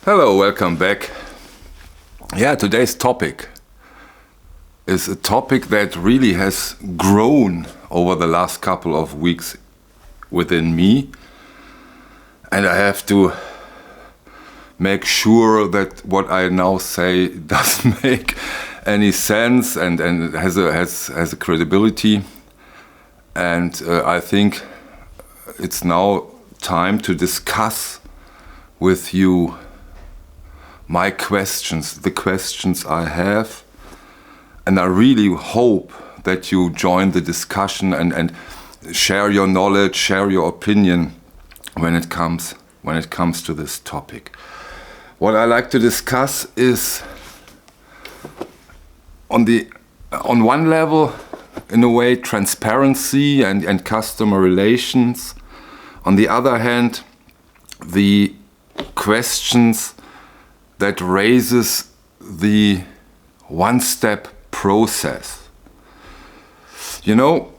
Hello, welcome back. Yeah, today's topic is a topic that really has grown over the last couple of weeks within me. And I have to make sure that what I now say doesn't make any sense and has a credibility. And I think it's now time to discuss with you my questions, the questions I have. And I really hope that you join the discussion and share your knowledge, share your opinion when it comes to this topic. What I like to discuss is on one level, in a way, transparency and customer relations. On the other hand, the questions that raises the one-step process. You know,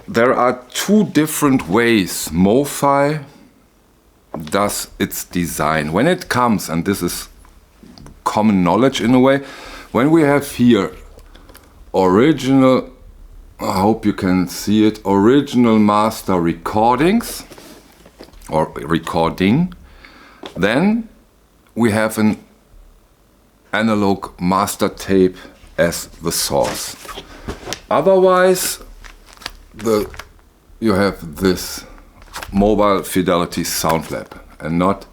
there are two different ways MoFi does its design. When it comes, and this is common knowledge in a way, when we have here original, I hope you can see it, original master recordings or recording, then we have an analog master tape as the source. Otherwise, you have this mobile Fidelity sound lab and not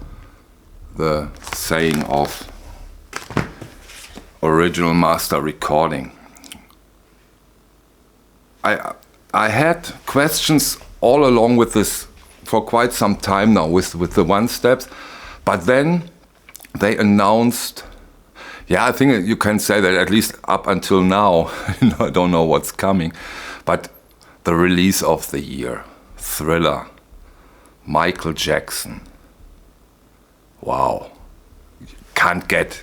the saying of original master recording. I had questions all along with this for quite some time now with the one steps, but then they announced, I think you can say that at least up until now, I don't know what's coming, but the release of the year, Thriller, Michael Jackson. Wow, can't get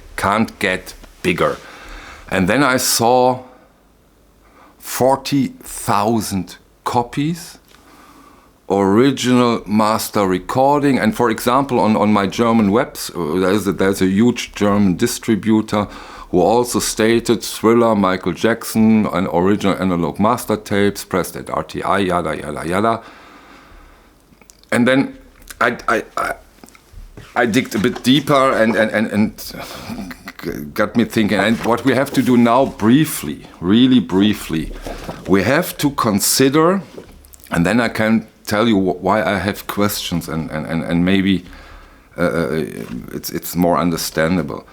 bigger. And then I saw 40,000 copies, original master recording. And for example, on my German there's a huge German distributor who also stated Thriller, Michael Jackson, and original analog master tapes, pressed at RTI, yada, yada, yada. And then I digged a bit deeper and got me thinking. And what we have to do now briefly, really briefly, we have to consider, and then I can tell you why I have questions and maybe it's more understandable.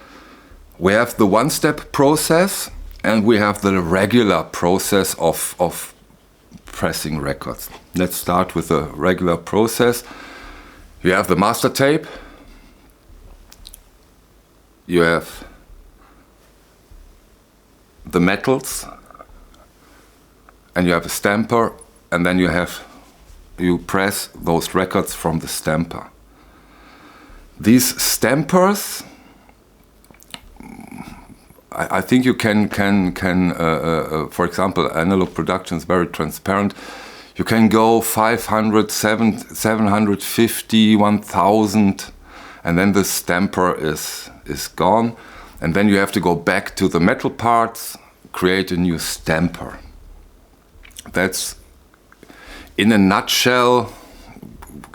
We have the one-step process and we have the regular process of pressing records. Let's start with the regular process. You have the master tape, you have the metals, and you have a stamper, and then you press those records from the stamper. These stampers, I think you can for example, analog production is very transparent. You can go 500, 750, 1000, and then the stamper is gone. And then you have to go back to the metal parts, create a new stamper. That's, in a nutshell,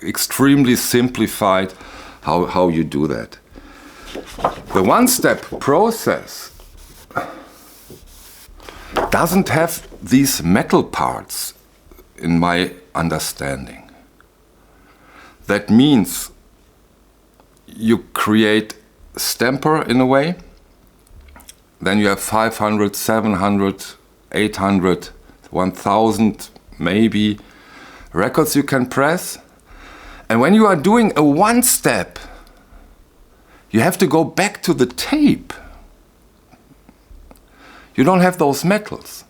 extremely simplified how you do that. The one-step process doesn't have these metal parts, in my understanding. That means you create stamper in a way, then you have 500, 700, 800, 1000 maybe records you can press. And when you are doing a one step, you have to go back to the tape. You don't have those metals.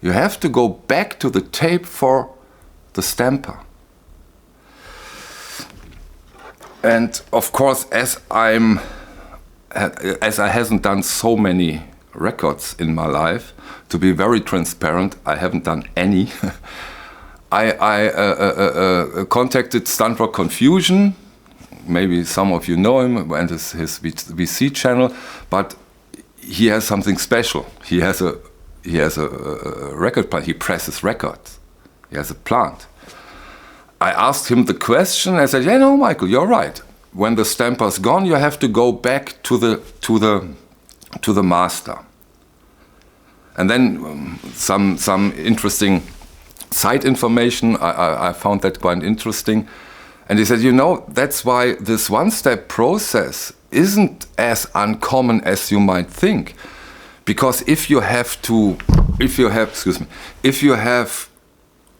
You have to go back to the tape for the stamper. And of course, as I hasn't done so many records in my life, to be very transparent, I haven't done any. I contacted Stanford Confusion, maybe some of you know him and his VC channel, but he has something special. He has a record plant. He presses records. He has a plant. I asked him the question. I said, "Yeah, no, Michael, you're right. When the stamper's gone, you have to go back to the master." And then some interesting side information. I found that quite interesting. And he said, that's why this one-step process isn't as uncommon as you might think. Because if you have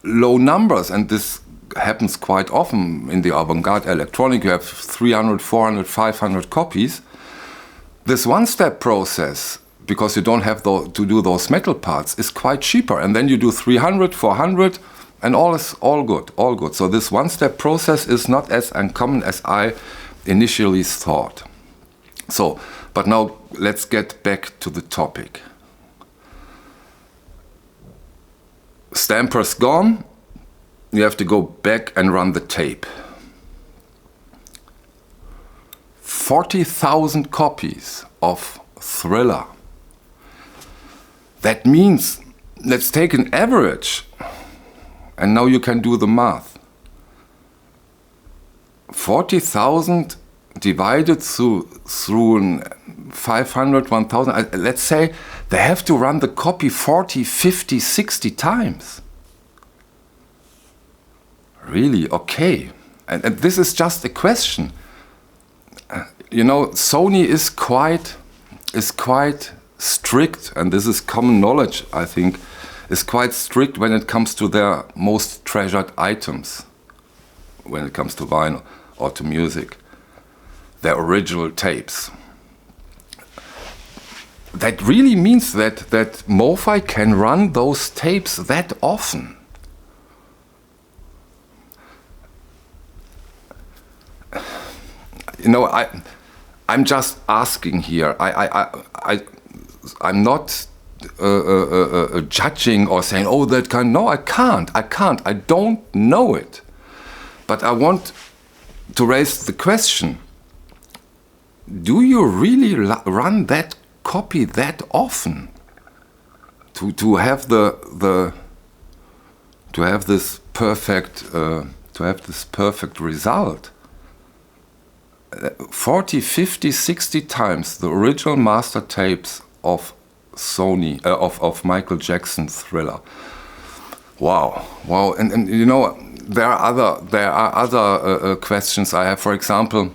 low numbers, and this happens quite often in the avant-garde electronic, you have 300, 400, 500 copies. This one-step process, because you don't have to do those metal parts, is quite cheaper. And then you do 300, 400, and all good. So this one-step process is not as uncommon as I initially thought. So, but now let's get back to the topic. Stamper's gone. You have to go back and run the tape. 40,000 copies of Thriller. That means, let's take an average, and now you can do the math. 40,000 divided through 500, 1,000, let's say they have to run the copy 40, 50, 60 times. Really? Okay. And this is just a question. Sony is quite strict, and this is common knowledge, I think, is quite strict when it comes to their most treasured items, when it comes to vinyl or to music, their original tapes. That really means that MoFi can run those tapes that often. I'm just asking here. I'm not judging or saying, oh, that can. No, I can't. I don't know it. But I want to raise the question: do you really run that copy that often to have this perfect result? 40, 50, 60 times the original master tapes of Sony, of Michael Jackson's Thriller. Wow. And there are other questions I have. For example,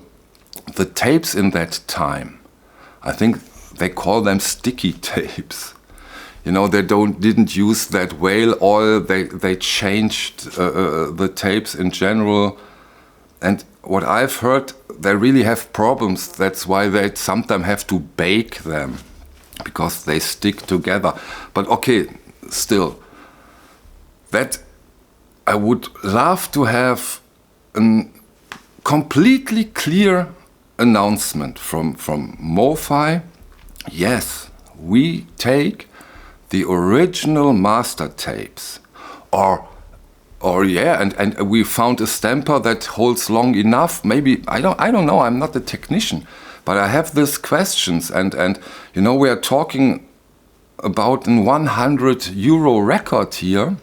the tapes in that time, I think they call them sticky tapes. They didn't use that whale oil. They changed the tapes in general. And what I've heard, they really have problems. That's why they sometimes have to bake them, because they stick together. But okay, still, that I would love to have a completely clear announcement from MoFi. Yes, we take the original master tapes, or and we found a stamper that holds long enough. Maybe I don't know. I'm not a technician, but I have these questions, and we are talking about a 100 euro record here,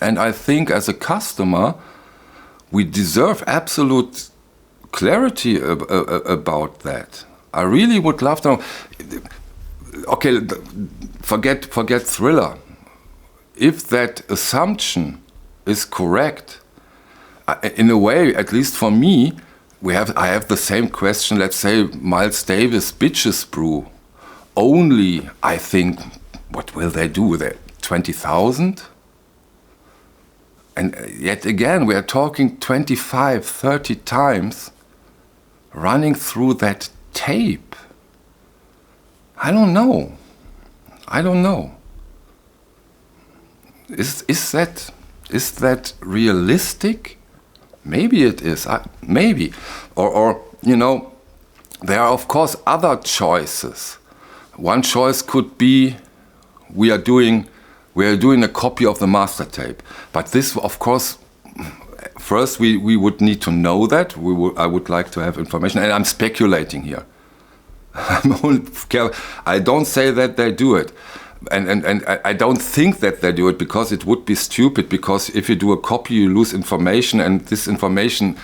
and I think as a customer we deserve absolute clarity about that. I really would love to know. Okay, forget Thriller. If that assumption is correct, in a way, at least for me, I have the same question. Let's say Miles Davis Bitches Brew. Only, I think, what will they do with it? 20,000? And yet again, we are talking 25, 30 times running through that tape. I don't know. Is that realistic? Maybe it is. Maybe, or there are of course other choices. One choice could be we are doing a copy of the master tape, but this of course first we would need to know that. I would like to have information, and I'm speculating here. I don't say that they do it. And I don't think that they do it, because it would be stupid, because if you do a copy, you lose information, and this information,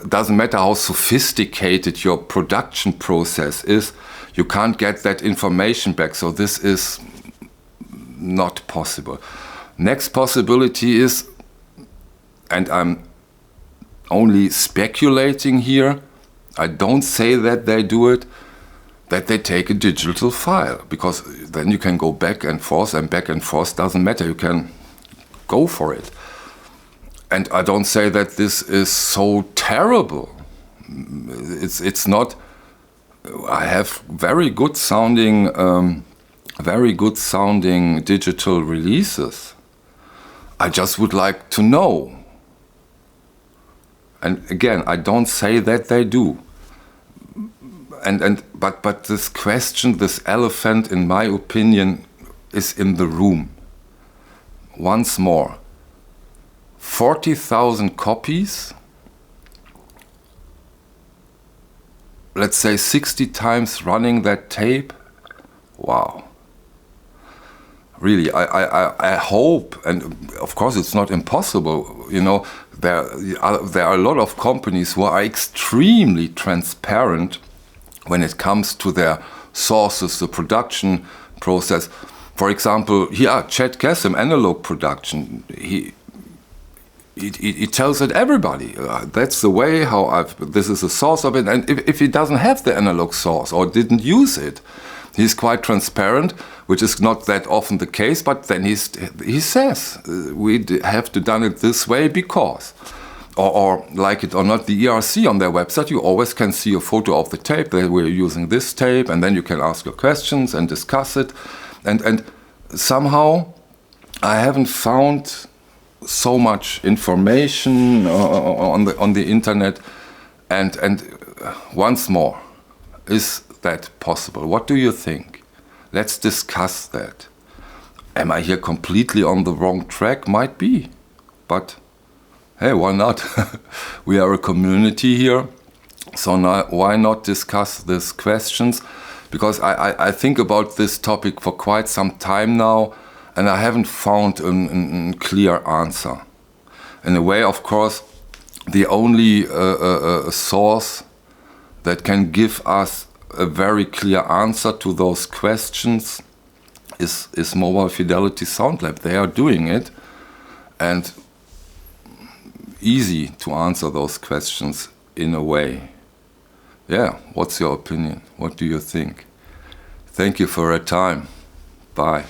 doesn't matter how sophisticated your production process is, you can't get that information back. So this is not possible. Next possibility is, and I'm only speculating here, I don't say that they do it, that they take a digital file, because then you can go back and forth, doesn't matter, you can go for it. And I don't say that this is so terrible. It's not. I have very good sounding digital releases. I just would like to know. And again, I don't say that they do. But this question, this elephant, in my opinion, is in the room. Once more, 40,000 copies, let's say 60 times running that tape. Wow. Really, I hope, and of course it's not impossible, you know, there are a lot of companies who are extremely transparent when it comes to their sources, the production process. For example, here, Chad Kassim, analog production, he tells it everybody. That's the way how this is the source of it. And if he doesn't have the analog source or didn't use it, he's quite transparent, which is not that often the case. But then he says, we have to done it this way because. Or like it or not, the ERC on their website, you always can see a photo of the tape. That we're using this tape, and then you can ask your questions and discuss it. And somehow I haven't found so much information on the internet. And once more, is that possible? What do you think? Let's discuss that. Am I here completely on the wrong track? Might be, but hey, why not? We are a community here, so now, why not discuss these questions? Because I think about this topic for quite some time now, and I haven't found a clear answer. In a way, of course, the only source that can give us a very clear answer to those questions is Mobile Fidelity Sound Lab. They are doing it, and easy to answer those questions in a way. Yeah, what's your opinion? What do you think? Thank you for your time. Bye.